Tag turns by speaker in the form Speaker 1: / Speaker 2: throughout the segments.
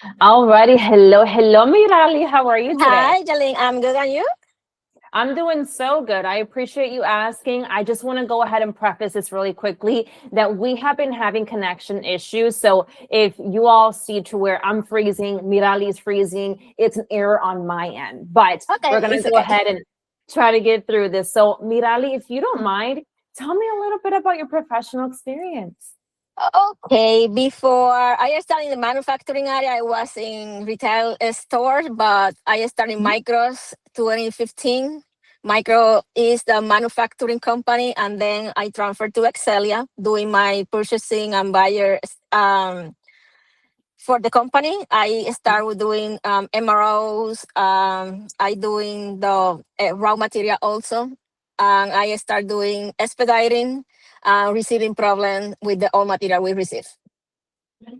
Speaker 1: Alrighty, hello, Miralee. How are you today?
Speaker 2: Hi, Jalene. I'm good, and you?
Speaker 1: I'm doing so good. I appreciate you asking. I just want to go ahead and preface this really quickly that we have been having connection issues. So if you all see to where I'm freezing, Miralee's freezing, it's an error on my end. But we're
Speaker 2: Okay,
Speaker 1: gonna
Speaker 2: it's
Speaker 1: go
Speaker 2: okay.
Speaker 1: ahead and try to get through this. So Miralee, if you don't mind, tell me a little bit about your professional experience.
Speaker 2: Okay, before I started in the manufacturing area, I was in retail stores, but I started in
Speaker 1: Mhm.
Speaker 2: Micros 2015. Micro is the manufacturing company, and then I transferred to Excelia, doing my purchasing and buyer for the company. I start with doing MROs. I doing the raw material also, and I start doing expediting, receiving problem with the all material we receive.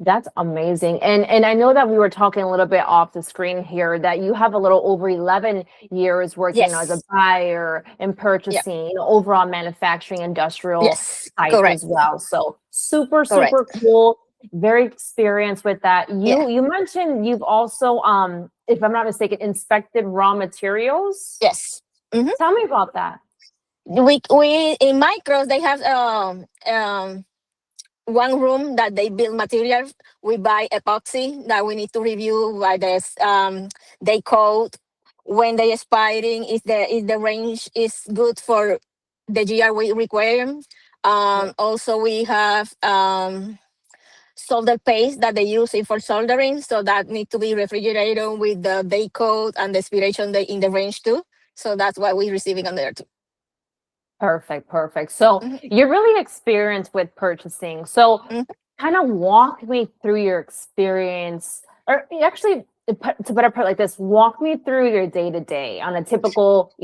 Speaker 1: That's amazing. And I know that we were talking a little bit off the screen here that you have a little over 11 years working as a
Speaker 2: Yes.
Speaker 1: buyer and
Speaker 2: Yeah.
Speaker 1: purchasing, overall manufacturing industrial
Speaker 2: Yes.
Speaker 1: sites
Speaker 2: Correct.
Speaker 1: as well. So super,
Speaker 2: Correct.
Speaker 1: super cool. Very experienced with that.
Speaker 2: Yeah.
Speaker 1: You mentioned you've also if I'm not mistaken, inspected raw materials.
Speaker 2: Yes. hmm
Speaker 1: Tell me about that.
Speaker 2: we in micros they have one room that they build materials. We buy epoxy that we need to review by this. They code when they expiring. If the range is good for the GR we require. Also, we have solder paste that they use it for soldering, so that need to be refrigerated with the day code and the expiration date in the range too. So that's what we're receiving on there too.
Speaker 1: Perfect, perfect. So
Speaker 2: Mhm,
Speaker 1: you're really experienced with purchasing. So
Speaker 2: mhm.
Speaker 1: kind of walk me through your experience, or actually, to better put it like this, walk me through your day to day on a typical,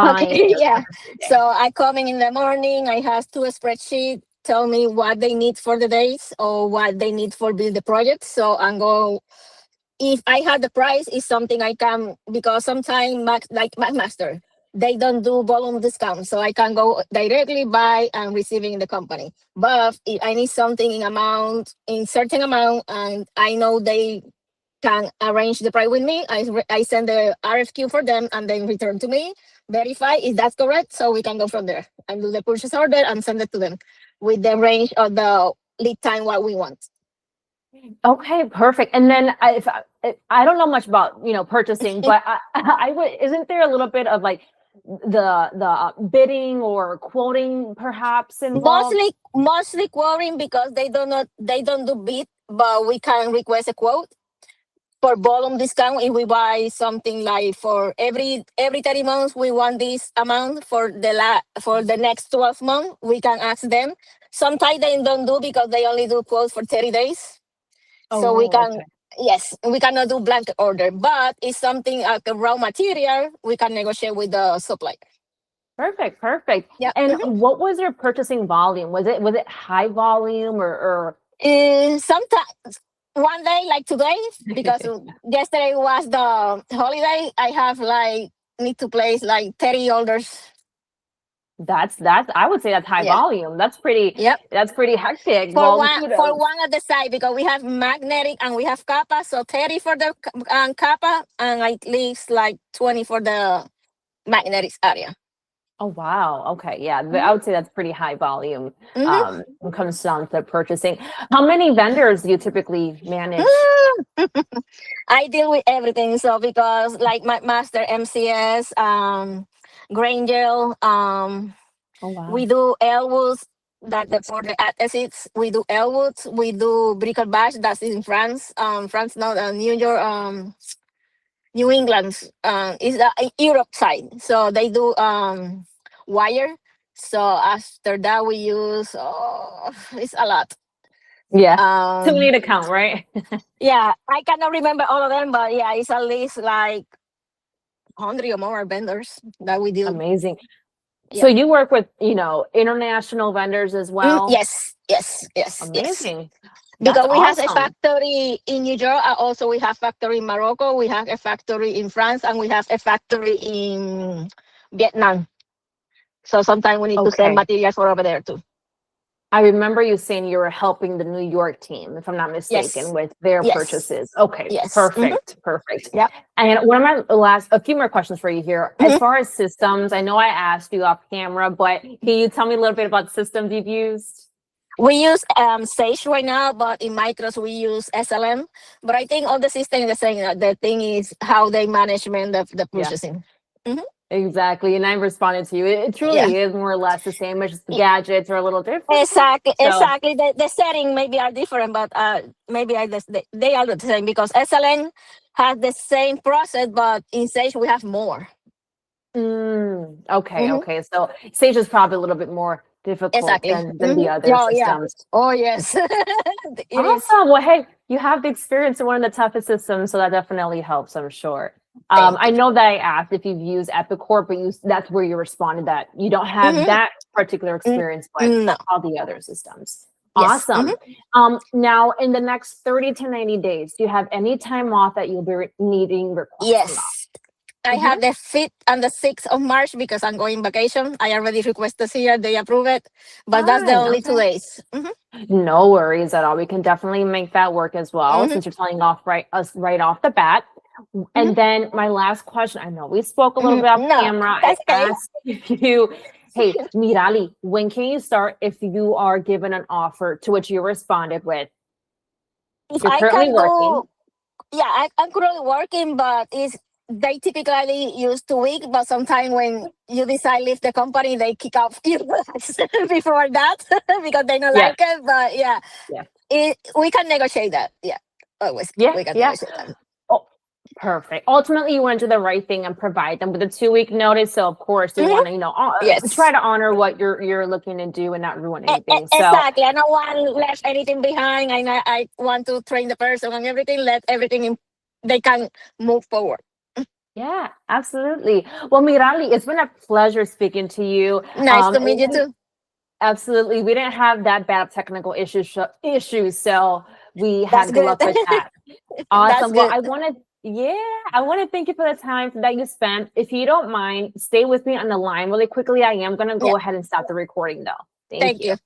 Speaker 2: Okay,
Speaker 1: buying and
Speaker 2: yeah.
Speaker 1: purchasing
Speaker 2: So
Speaker 1: day.
Speaker 2: I come in the morning. I have two spreadsheet tell me what they need for the days or what they need for build the project. So I'm go if I have the price is something I can because sometimes like McMaster they don't do volume discount, so I can go directly buy and receiving in the company. But if I need something in amount in certain amount and I know they can arrange the price with me, I send the RFQ for them and then return to me, verify if that's correct, so we can go from there and do the purchase order and send it to them with the range of the lead time what we want.
Speaker 1: Okay, perfect. And then if I don't know much about purchasing, but I would isn't there a little bit of like the bidding or quoting perhaps involved?
Speaker 2: Mostly quoting because they don't do bid, but we can request a quote for volume discount if we buy something like for every 30 months we want this amount for the next 12 months. We can ask them. Sometimes they don't do because they only do quotes for 30 days. So we
Speaker 1: Oh,
Speaker 2: can,
Speaker 1: okay.
Speaker 2: yes, we cannot do blanket order, but it's something like a raw material we can negotiate with the supplier.
Speaker 1: Perfect, perfect.
Speaker 2: Yeah.
Speaker 1: And what was your purchasing volume? Was it high volume or
Speaker 2: Sometimes one day like today because yesterday was the holiday. I have like need to place like 30 orders.
Speaker 1: that's I would say that's high
Speaker 2: Yeah.
Speaker 1: volume.
Speaker 2: Yep.
Speaker 1: That's pretty hectic.
Speaker 2: For
Speaker 1: Well,
Speaker 2: for
Speaker 1: kudos.
Speaker 2: one at the side because we have magnetic and we have kappa, so 30 for the kappa and at least like 20 for the magnetic area.
Speaker 1: Oh wow. Okay. Yeah. I
Speaker 2: hmm
Speaker 1: would say that's pretty high volume
Speaker 2: hmm
Speaker 1: when it comes down to purchasing. How many vendors do you typically manage?
Speaker 2: I deal with everything. So because like my master MCS, Granger,
Speaker 1: Oh
Speaker 2: we
Speaker 1: wow.
Speaker 2: do Elwoods for the acids. We do Elwoods. We do Bricolage. That's in France. France, not New York. New England. Is the Europe side. So they do wire. So after that, we use. Oh, it's a lot.
Speaker 1: Yeah. Too many
Speaker 2: Um,
Speaker 1: to count, right?
Speaker 2: yeah, I cannot remember all of them, but yeah, it's at least like 100 or more vendors that we do.
Speaker 1: Amazing. So
Speaker 2: Yeah.
Speaker 1: you work with, international vendors as well?
Speaker 2: Yes, yes, yes, yes.
Speaker 1: Amazing. That's
Speaker 2: Because we have a
Speaker 1: awesome.
Speaker 2: factory in New York, and also we have factory in Morocco, we have a factory in France, and we have a factory in Vietnam. So sometimes we need to send
Speaker 1: Okay.
Speaker 2: materials for over there too.
Speaker 1: I remember you saying you were helping the New York team, if I'm not mistaken,
Speaker 2: Yes.
Speaker 1: with their
Speaker 2: Yes.
Speaker 1: purchases. Okay,
Speaker 2: Yes.
Speaker 1: perfect, perfect.
Speaker 2: Yep.
Speaker 1: And one of my a few more questions for you here. As
Speaker 2: Mhm.
Speaker 1: far as systems, I know I asked you off camera, but can you tell me a little bit about systems you've used?
Speaker 2: We use Sage right now, but in Micros we use SLM. But I think all the system is the same. The thing is how they management the
Speaker 1: Yeah.
Speaker 2: purchasing. Mhm.
Speaker 1: Exactly. And I responded to you. It
Speaker 2: Yeah.
Speaker 1: truly is more or less the same. It's just the gadgets are a little different.
Speaker 2: Exactly,
Speaker 1: So,
Speaker 2: exactly. The setting maybe are different, but maybe they are the same because SLN has the same process, but in Sage we have more.
Speaker 1: okay,
Speaker 2: Hmm.
Speaker 1: okay. So Sage is probably a little bit more difficult
Speaker 2: Exactly.
Speaker 1: than the other
Speaker 2: Oh yeah.
Speaker 1: systems.
Speaker 2: Oh yes. It is.
Speaker 1: Awesome. Well, hey, you have the experience in one of the toughest systems, so that definitely helps, I'm sure.
Speaker 2: Thank
Speaker 1: I
Speaker 2: you.
Speaker 1: know that I asked if you've used Epicor, but that's where you responded that you don't have
Speaker 2: Hmm.
Speaker 1: that particular experience, but
Speaker 2: No.
Speaker 1: all the other systems.
Speaker 2: Yes.
Speaker 1: Awesome. Now in the next 30 to 90 days, do you have any time off that you'll be needing requesting off?
Speaker 2: Yes. I
Speaker 1: Mhm.
Speaker 2: have the 5th and the 6th of March because I'm going vacation. I already requested here, they approve it, but that's the
Speaker 1: Fine.
Speaker 2: only
Speaker 1: Okay.
Speaker 2: 2 days.
Speaker 1: No worries at all. We can definitely make that work as well,
Speaker 2: Hmm.
Speaker 1: since you're telling us right off the bat.
Speaker 2: Hmm.
Speaker 1: And then my last question, I know we spoke a little bit off
Speaker 2: No,
Speaker 1: camera. I
Speaker 2: that's okay.
Speaker 1: asked you, hey, Miralee, when can you start if you are given an offer, to which you responded with,
Speaker 2: If
Speaker 1: you're
Speaker 2: I
Speaker 1: currently
Speaker 2: can
Speaker 1: working.
Speaker 2: do, yeah, I'm currently working, but is they typically use 2 weeks. But sometimes when you decide leave the company, they kick off you before that because they don't
Speaker 1: Yeah,
Speaker 2: like it. But yeah,
Speaker 1: yeah,
Speaker 2: we can negotiate that. Yeah, always
Speaker 1: yeah,
Speaker 2: we can
Speaker 1: yeah.
Speaker 2: negotiate that.
Speaker 1: Oh, perfect. Ultimately, you want to do the right thing and provide them with a 2 week notice. So of course, you
Speaker 2: Mhm.
Speaker 1: want to, try
Speaker 2: Yes,
Speaker 1: to honor what you're looking to do and not ruin anything. So
Speaker 2: exactly. I don't want left anything behind. I want to train the person and everything. Let everything they can move forward.
Speaker 1: yeah, absolutely. Well, Mirali, it's been a pleasure speaking to you.
Speaker 2: Nice to meet you too.
Speaker 1: Absolutely. We didn't have that bad of technical issues, so we
Speaker 2: That's
Speaker 1: had good
Speaker 2: good.
Speaker 1: luck with that.
Speaker 2: That's
Speaker 1: Awesome. Well,
Speaker 2: good.
Speaker 1: I want to thank you for the time that you spent. If you don't mind, stay with me on the line really quickly. I am going to
Speaker 2: Yeah.
Speaker 1: go ahead and stop the recording though. Thank
Speaker 2: Thank
Speaker 1: you.
Speaker 2: you.